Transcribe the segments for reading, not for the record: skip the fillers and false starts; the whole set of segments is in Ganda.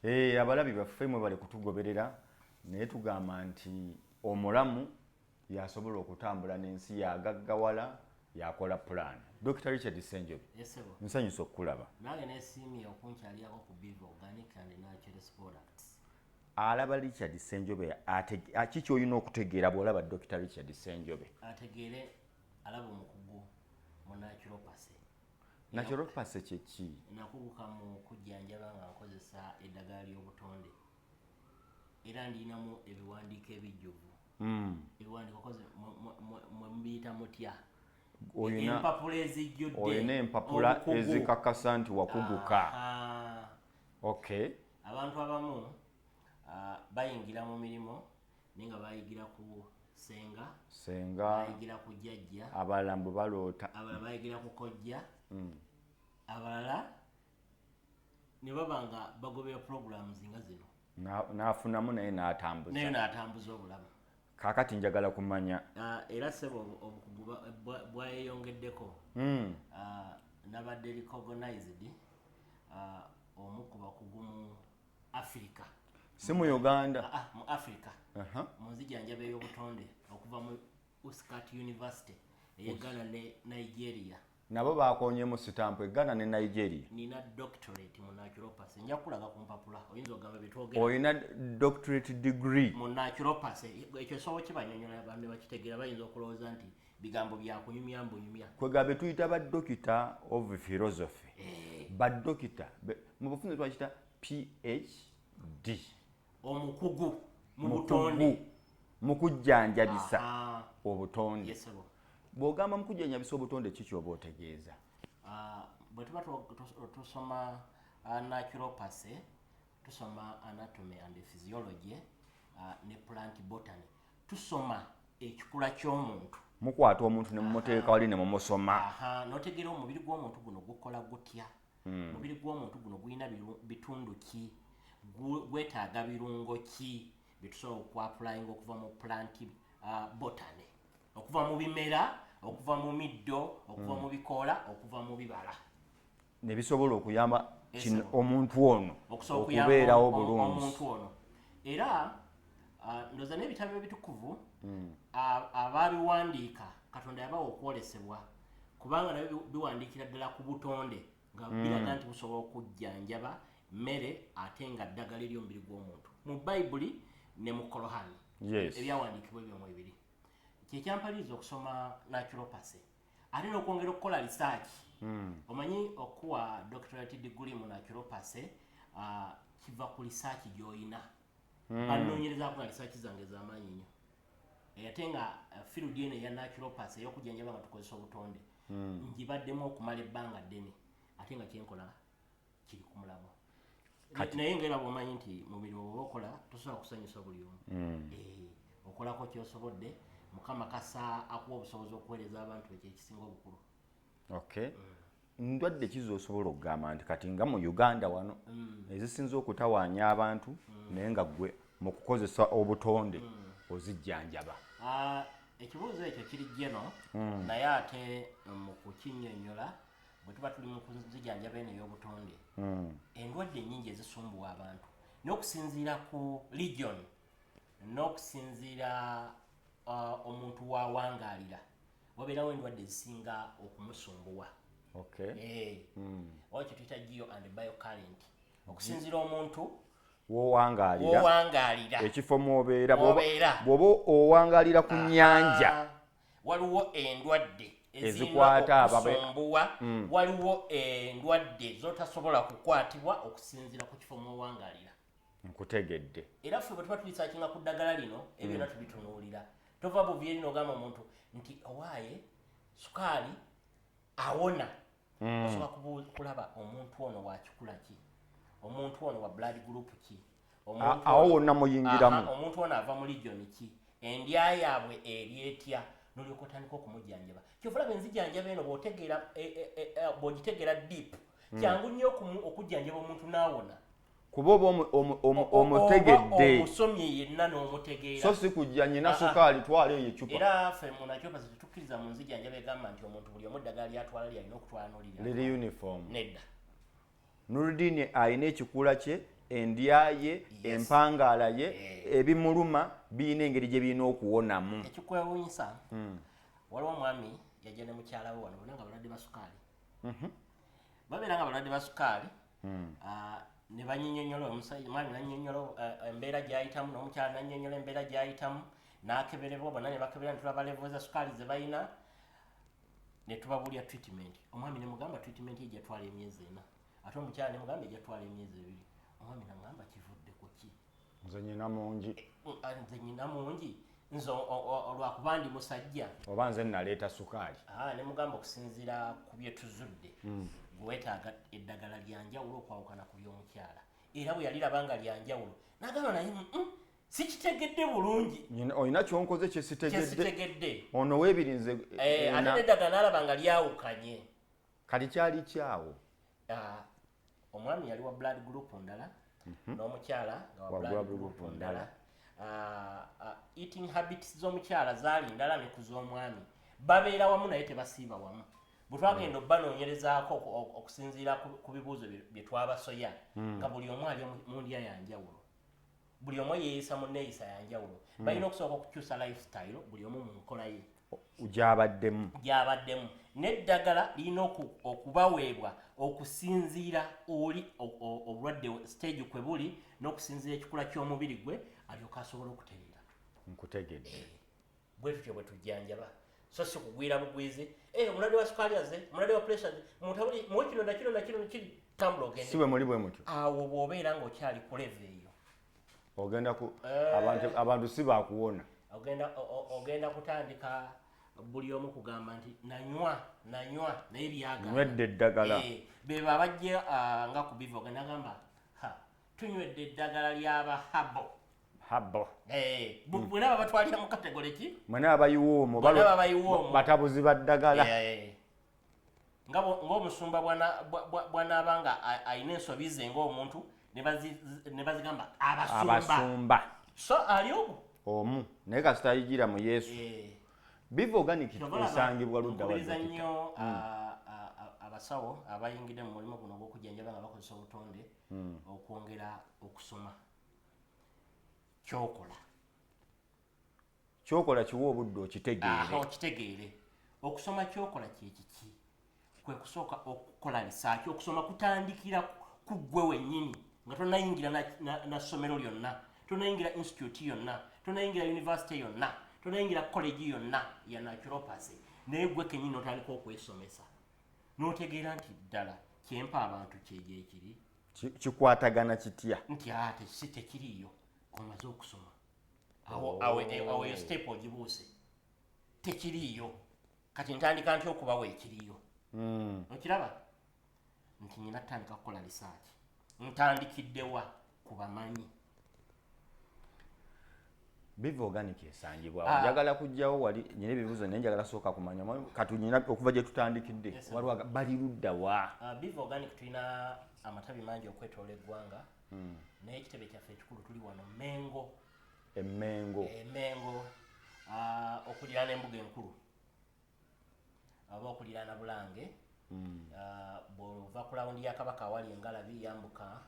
Abalabi baffe mwe bali kutugoberera naye tugamba nti omulamu yasobola okutambula n'ensi yagaggawala yakola plan. Dr. Richard Ssenjobe, nsanyusa okukulaba. Nange neesiimye okunkyalirako ku Biva Organic and Natural Products. Alaba Richard Ssenjobe kiki olina okutegeera bw'olaba Dr. Richard Ssenjobe? Ategeere alaba omukugu mu naturopathy. Naturopathy kye ki? Nakuguka mu kujjanjaba nga nkozesa eddagala ly'obutonde. Era ndinamu ebiwandiiko ebijjuvu. Ebiwandiiko koze mwe mubiyita mutya. Empapula ezijjudde. Olina empapula ezikakasa nti wakuguka. Okay. Abantu abamu bayingira mu mirimu naye nga bayigira ku senga bayigira ku jjajja, abalala mbu baloota, abalala bayigira ku kojja, abalala ne baba nga bagobera programs nga zino n'afunamu naye n'atambuza obulamu. Kaakati njagala kumanya era sebo obukugu bwayeyongeddeko. Nabadde recognized omu ku bakugu mu Africa. Si mu Uganda? Mu Africa. Mu nzijanjaba ey'obutonde okuva mu Muscat University ey'Ghana ne Nigeria. Nabo bakonyeemu sitampu eGhana ne Nigeria. Nina doctorate mu naturopathy. Nja kulaga ku mpapula oyinza ogamba byetwogera. Oyina doctorate degree mu naturopathy. Ekyo sobo kibanyonyola abantu bakitegeera bayinza okulowooza nti bigambo bya kunyumya mbunyumya. Kwegabe tuyita ba doctor of philosophy. Ba doctor mu bufunze twakita PhD. Omukugu mu butonde mu kujjanjabisa obutonde. Yes, sir. Bw'ogamba mu kujjanjabisa obutonde kiki oba otegeeza? Bwe tuba tusoma naturopathy, tusoma anatomy and physiology ne plant botany. Tusoma ekikula ky'omuntu. Mukwata omuntu ne mumuteeka wali ne mumusoma. N'otegeera omubiri gw'omuntu guno gukola gutya. Omubiri gw'omuntu guno gulina bitundu ki, gwetaaga birungo ki bitusobola okwapulayinga okuva mu plant botany, okuva mu bimera, okuva mu middo, okuva mu bikoola, okuva mu bibala. Ne bisobola okuyamba omuntu ono okubeerawo bulungi. Era ndoza n'ebitabo ebitukuvu abaabiwandiika Katonda yabawa okwolesebwa kubanga nabyo biwandiikira ddala ku butonde nga biraga nti busobola okujjanjaba mmere ate nga ddagala ery'omubiri gw'omuntu. Mu Bayibuli ne mu Korani ebyawandiikibwa ebyo mu ebiri. Kyekyampaliriza okusoma naturopathy ate n'okwongera okukola research. Omanyi okuwa doctorate degree mu naturopathy kiva ku research gy'olina. Banoonyereza ku research zange z'amaanyi nnyo. Ate nga field eno eya naturopathy ey'okujjanjaba nga tukozesa obutonde ngibaddemu okumala ebbanga ddene ate nga kyenkola kiri ku mulamu. Naye ng'era bw'omanyi nti mu mirimu bw'oba okola tosobola kusanyusa buli omu. Okolako ky'osobodde, Mukama kasa akuwa obusobozi okuweereza abantu ekyo ekisinga obukulu. Okay. Ndwadde kizo osobola okugamba nti kati nga mu Uganda wano ezisinza okutawaanya abantu naye nga ggwe mu kukozesa obutonde ozijjanjaba. Ekibuuzo ekyo kiri jeno naye ate mu kukinnyonnyola bwe tuba tuli mu kuzijjanjaba eno ey'obutonde endwadde ennyingi ezisumbuwa abantu n'okusinziira ku region n'okusinziira omuntu wawangaalira wabeerawo endwadde ezisinga okumusumbuwa. Wakyo tuyita geo and biocurrent okusinziira omuntu wowangaalira ekifo mw'obeera bw'oba owangaalira ku nnyanja waliwo endwadde ezikwata abamusumbuwa, waliwo endwadde zotasobola kukwatibwa okusinziira ku kifo mw'owangaalira. Nkutegedde. Era ffe bwe tuba tulisaakinga ku ddagala lino ebyonna tubitunuulira. Tova buvi eri n'ogamba omuntu nti owaaye sukaali awona. Osobola kulaba omuntu ono wa kikula ki, omuntu ono wa blood group ki, awo wonna muyingiramu. Omuntu ono ava mu region ki, endya yaabwe eri etya, n'olyoka otandika okumujjanjaba. Kyova olaba enzijjanjaba eno bw'ogitegeera deep kyangu nnyo okujjanjaba omuntu n'awona. Kuba oba omutegedde omusomye yenna n'omutegeera. So si kujja nnyina sukaali twala eyo ecupa. Era ffe mu naturopathy tetukkiriza mu nzijanjaba egamba nti omuntu buli omu eddagala lyatwala lyalina okutwala n'olirya. Liri uniform. Nedda. Nuruddin alina ekikula kye endya ye empangaala ye ebimuluma birina engeri gye birina okuwonamu. Ekikwewuunyisa waliwo omwami yajja ne mukyala we wano bonna nga balwadde ba sukaali. Babeera nga balwadde ba sukaali ne banyinyonnyola omwami nannyonnyola embeera gy'ayitamu n'omukyala nannyonnyola embeera gy'ayitamu n'akeberebwa bonna ne bakebera ne tulaba levo za sukaali ze balina ne tubabuulya treatment. Omwami ne mugamba treatment ye gyatwala emyezi 4 ate omukyala ne mugamba gyatwala emyezi 2. Omwami n'agamba kivudde ku ki? Nze nyina mungi. Nze nyina mungi nze olwakuba ndi musajja oba nze naleeta sukaali. Ne mugamba okusinziira ku bye tuzudde weetaaga eddagala lya njawulo okwawukana ku by'omukyala. Era bwe yaliraba nga lya njawulo n'agamba naye sikitegedde bulungi. Olina kyonkoze kyesitegedde. Ono weebirinze. Ate n'eddagala n'alaba nga lyawukanye. Kati kyali kyawo. Omwami yali wa blood group ndala n'omukyala nga wa blood group ndala. Eating habits z'omukyala zaali ndala ne ku z'omwami. Babeera wamu naye tebasiiba wamu. Bwe twagenda obbanoonyerezaako okusinziira ku bibuuzo bye twabasoya nga buli omu ali mu ndya ya njawulo. Buli omu yeeyisa mu nneeyisa ya njawulo. Balina okusooka okukyusa lifestyle buli omu mu nkola ye. Gy'abaddemu. N'eddagala lirina okubaweebwa okusinziira oli obulwadde stage kwe buli n'okusinziira ekikula ky'omubiri gwe alyoka asobola okutereera. Nkutegedde. Bwe tutyo bwe tujjanjaba. So si kugwira bugwizi. Omulwadde wa sukaali azze, omulwadde wa pressure azze, mutabuli mu kino na kino na kino kiri tambula ogende. Si bwe muli bwe mutyo. Awo bw'obeera ng'okyali ku level eyo. Ogenda ku abantu si baakuwona. Ogenda kutandika buli omu kugamba nti nanywa naye byagala. Nywedde eddagala. Be babajja nga ku biva ogenda gamba tunywedde eddagala ly'aba habo. Bwena babatwalira mu kategole ki? Mwena abayiwoomo batabuzi baddagala. Ng'omusumba bw'anaaba nga alina ensobi ze ng'omuntu ne bazigamba abasumba. So ali omu naye kasita ayigira mu Yesu. Biva organic esangibwa ludda wa nnyo abasawo abayingidde mu mulimu guno ogw'okujjanjaba nga bakozesa obutonde okwongera okusoma. Kyokola kiwa obudde okitegeere. Okusoma kyokola kye kiki? Kwe kusooka okukola risaaki. Okusoma kutandikira ku ggwe wennyini nga tonayingira na ssomero lyonna, tonayingira institute yonna, tonayingira university yonna, tonayingira college yonna ya naturopathy. Naye ggwe kennyini otandika okwesomesa n'otegeera nti ddala kyempa abantu kyegyo ekiri. Kikwatagana kitya? Nti ate si tekiriiyo. Omaze okusoma awo eyo step ogibuuse tekiriiyo. Kati ntandika nti okubawo ekiriiyo. Okiraba nti nyina tandika kukola research. Ntandikiddewa ku bamanyi. Biva organic esangibwa. Njagala kujjawo wali nyina ebibuuzo naye njagala sooka kumanya kati nyina okuva gye tutandikidde waliwo bali ludda wa. Biva organic tulina amatabi mangi okwetoola eggwanga. Naye ekitebe kyaffe ekikulu tuli wano Emmengo okuliraana embuga enkulu oba okuliraana Bulange. Bw'ova ku lawundi ya Kabaka awali Engalabi yambuka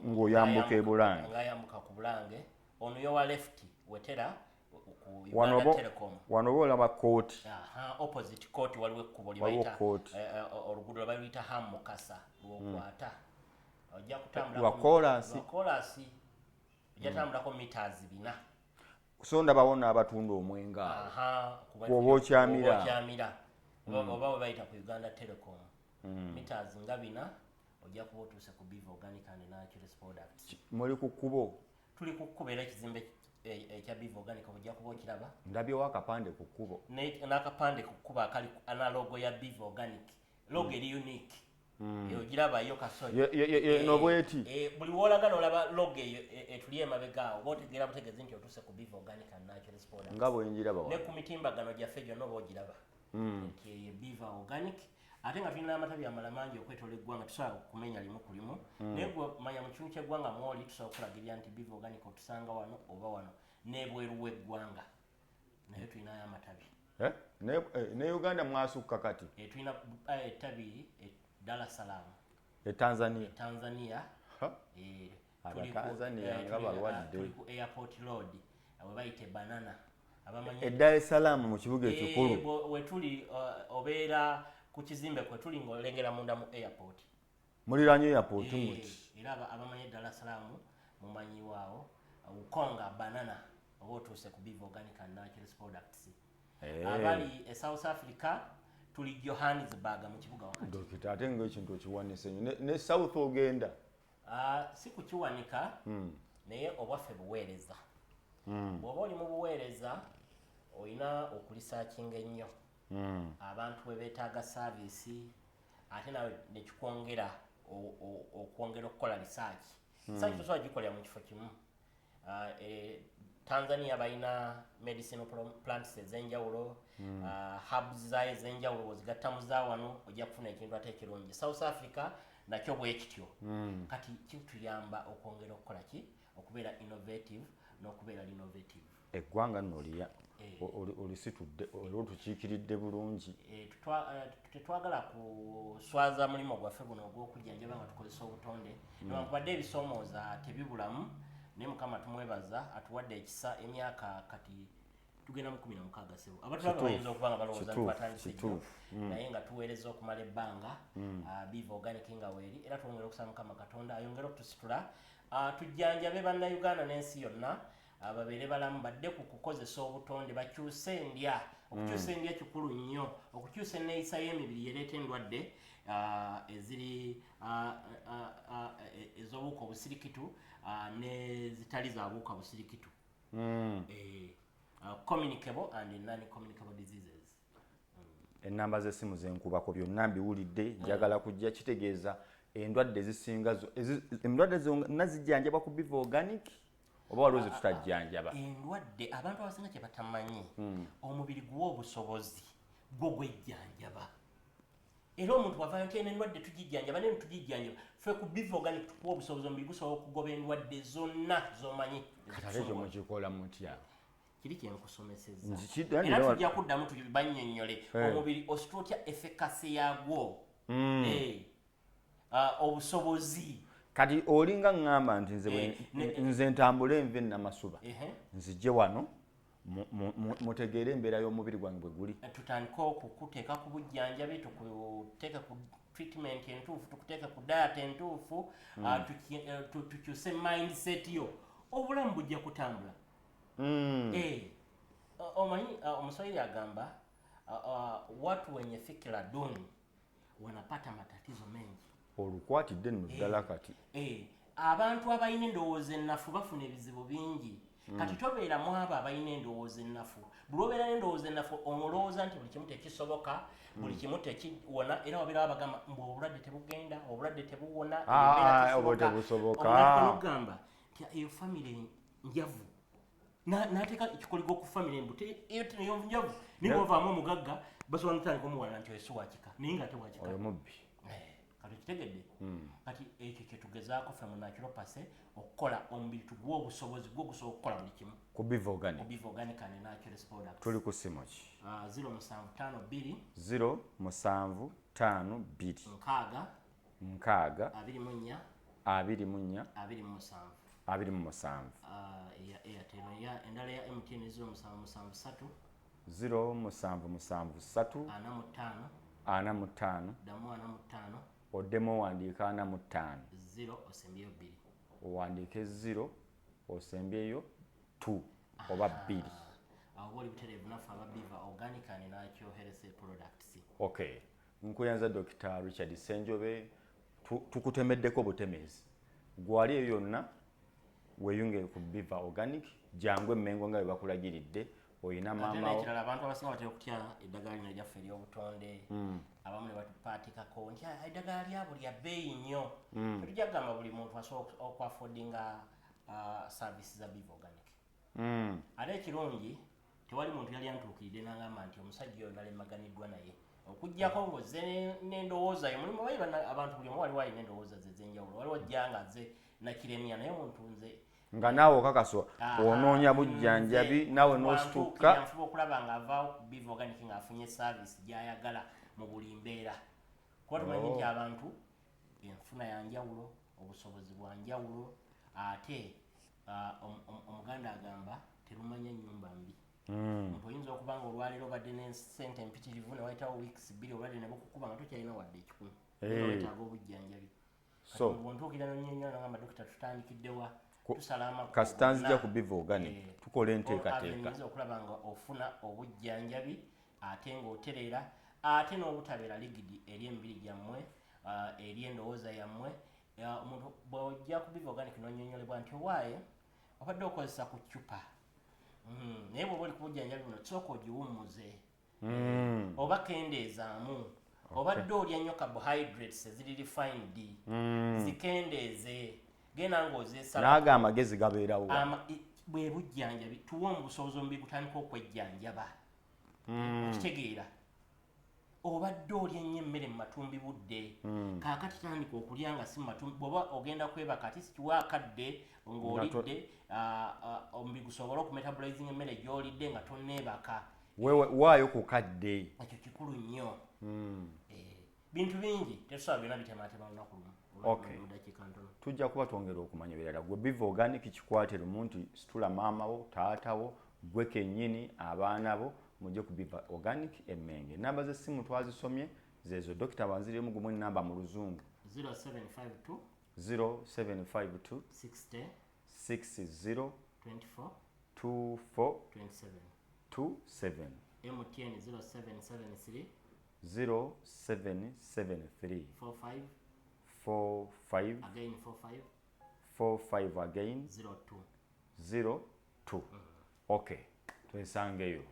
ng'oyambuka e Bulange. Ng'ayambuka ku Bulange ono yowa left wetera ku Uganda Telecom. Wano oba olaba kooti. Opposite kooti waliwo ekkubo libayita oluguudo lwebayita Mukasa lw'okwata. Ojja kutambula koolaasi. Ojja tambulako meters 4. So ndabawo n'abatunda omwenga. Oba okyamira. Oba we bayita ku Uganda Telecom. Meters nga 4 ojja kuba otuuse ku Biva Organic and Natural Products. Muli ku kkubo? Tuli ku kkubo era ekizimbe ekya Biva Organic ojja kuba okiraba. Ndabyewo akapande ku kkubo. N'akapande ku kkubo akali analogo ya Biva Organic. Logo eri unique. Ogiraba yo kasoyo. No bweti. Buli wolaga n'olaba logo eyo etuli emabega awo otegeera butegeezi nti otuuse ku Biva Organic and Natural Products. Nga bwe njiraba wa. Ne ku mitimbagano gyaffe gyonna oba ogiraba. Nti Biva Organic. Ate nga tulina amatabi amala mangi okwetoola eggwanga tusobola kumenya limu ku limu. Naye gwe manya mu kimu ky'eggwanga mwoli tusobola okulagirira nti Biva Organic otusanga wano oba wano n'ebweru w'eggwanga naye tulinayo amatabi. Ne Uganda mwasukka kati? Tulina ettabi Dar es Salaam. Tanzania. Abatanzania nga balwadde. Tuli ku airport road we bayite banana E Dar es Salaam mu kibuga ekikulu. We tuli obeera ku kizimbe kwe tuli ng'olengera munda mu airport. Muliraanyo airport muti. Era abamanyi Dar es Salaam mumanyi waawo Ukonga banana oba otuuse ku Beef Organic and Natural Products. Abali e South Africa tuli Johannesburg mu kibuga wakati. Dokita ate ng'ekintu okiwanise nnyo ne South ogenda. Si kukiwanika naye obwaffe buweereza. Bw'oba oli mu buweereza olina okulisaakinga ennyo. Abantu bwe beetaaga saaviisi ate nawe ne kikwongera okwongera okukola research. Research tosobola gikolera mu kifo kimu. Tanzania balina medicinal plants ez'enjawulo, herbs zayo ez'enjawulo bw'ozigattamu za wano ojja kufuna ekintu ate ekirungi. South Africa nakyo bwe kityo. Kati kituyamba okwongera okukola ki? Okubeera innovative n'okubeera innovative. Eggwanga nno olisitudde olwo tukiikiridde bulungi. Tetwagala kuswaza mulimu gwaffe guno ogw'okujjanjaba nga tukozesa obutonde. Newankubadde ebisoomooza tebibulamu naye Mukama tumwebaza atuwadde ekisa emyaka kati tugenda mu 16 sebo. Abatulaga bayinza okuba nga balowooza twatandise nnyo naye nga tuweereza okumala ebbanga Beef Organic nga weeri era twongera okusaba Mukama Katonda ayongere okutusitula tujjanjabe bannayuganda n'ensi yonna babeere balamu badde ku kukozesa obutonde bakyuse endya. Okukyusa endya kikulu nnyo. Okukyusa enneeyisa y'emibiri ereeta endwadde eziri ez'obuwuka obusirikitu nezitali za buwuka busirikitu. Communicable and non-communicable diseases. Ennamba z'essimu zenkubako byonna mbiwulidde njagala kujja kitegeeza endwadde ezisinga endwadde zonna zijjanjaba ku Beef Organic oba waliwo ze tutajjanjaba? Endwadde abantu abasinga kye batamanyi omubiri guwa obusobozi bwo gwejjanjaba. Era omuntu wavaayo nti endwadde tugijjanjaba naye tugijjanjaba ffe ku Beef Organic tukuwa obusobozi omubiri gusobola okugoba endwadde zonna z'omanyi. Kati ekyo mukikola mutya? Kiri kyenkusomesezza era tujja kuddamu tubannyonnyole omubiri ositula otya efekasi yaagwo obusobozi. Kati olinga ngamba nti nze ntambule enve namasuba nzije wano mutegeere embeera y'omubiri gwange bwe guli. Tutandika okukuteeka ku bujjanjabi tukuteeka ku treatment entuufu tukuteeka ku diet entuufu tukyuse mindset yo obulamu bujja kutambula. Omanyi Omuswahili agamba watu wenye fikira duni wanapata matatizo mengi. Olukwatidde nno ddala kati. Abantu abalina endowooza ennafu bafuna ebizibu bingi. Kati tobeeramu abo abalina endowooza ennafu. Buli obeera n'endowooza ennafu omulowooza nti buli kimu tekisoboka, buli kimu tekiwona era wabeera bagamba mbu obulwadde tebugenda, obulwadde tebuwona, tebusoboka. Ogamba nti eyo famire njavu. N'ateeka ekikoligo ku famire mbu eyo njavu naye bw'ovaamu omugagga basobola n'otandika omuwalana nti oyo si wakika naye nga ate wakika. Oyo mubbi. Kati kitegedde kati ekyo kye tugezaako ffe mu naturopathy okukola omubiri tuguwa obusobozi gwo gusobola okukola buli kimu ku Beef Organic. Beef Organic and Natural Products. Tuli ku ssimu ki? 0752 0752 nkaaga 24 27 endala ya MTN 0773 45 oddemu owandiika 45 owandiike 0 osembyeyo 2 oba 2. Awo oli butereevu naffe aba Beef Organic and Natural Health Products. Okay. Nkuyanza Dr. Richard Ssenjobe tukutemeddeko butemezi. Gwali eyo yonna weeyunge ku Beef Organic jangu emmengo nga bwe bakulagiridde oyina maama wo. Abantu abasinga batera okutya eddagala lino lyaffe ery'obutonde abamu ne batupaatikako nti eddagala lyabo lya bbeeyi nnyo. Tetujja kugamba buli muntu asobola okwaffordinga services za Beef Organic. Ate ekirungi tewali muntu yali antuukiridde n'agamba nti omusajja oyo nalemaganiddwa naye okuggyako ng'ozze n'endowooza yo. Mulimu abantu buli omu waliwo alina endowooza ze ez'enjawulo. Waliwo ajja nga azze nakiremya naye omuntu nze nga naawe okakaswa onoonya bujjanjabi naawe n'osituka. Nfuba okulaba ng'avaawo ku Beef Organic ng'afunye service gy'ayagala mu buli mbeera. Kuba tumanyi nti abantu enfuna ya njawulo, obusobozi bwa njawulo ate omuganda agamba terumanya nnyumba mbi. Omuntu oyinza okuba nga olwaleero obadde ne ssente empitirivu ne wayitawo weeks 2 obulwadde ne bukukuba nga tokyalina wadde ekikumi weetaaga obujjanjabi. So bwontuukira nonyonyola nagamba dokita tutandikiddewa tusala amakulu kasitanzija ku Biva Organic tukola enteekateeka okulaba nga ofuna obujjanjabi ate ng'otereera ate n'obutabeera ligidi eri emibiri gyammwe eri endowooza yammwe. Omuntu bw'ojja ku Biva Organic nonyonyolebwa nti owaaye obadde okozesa ku ccupa naye bw'oba oli ku bujjanjabi buno sooka ogiwummuze oba kendeezaamu obadde olya nnyo carbohydrates eziri refined zikendeeze genda ng'ozeesala naaga amagezi gabeerawo bwe bujjanjabi tuwe obusobozi omubiri gutandika okwejjanjaba okitegeera. Obadde olya nnyo emmere mu matumbi budde kaakati tandika okulya nga si matumbi bw'oba ogenda kwebaka ati sikiwa akadde ng'olidde omubiri gusobole okumetabolizinga emmere gy'olidde nga tonneebaka waayo ku kadde ekyo kikulu nnyo. Bintu bingi tetusobola byonna bitemaatema lunaku lumu. Tujja kuba twongera okumanya ebirala. Gwe Biva Organic kikwate lumu nti situla maama wo taata wo gwe kennyini abaana bo mujje ku Biva Organic Emmenge. Namba z'essimu twazisomye zezo dokita banziremu gumu namba mu luzungu 0752 60 24 27 MTN 0773 0773 45 again 45 again 02. Okay, twesangeyo.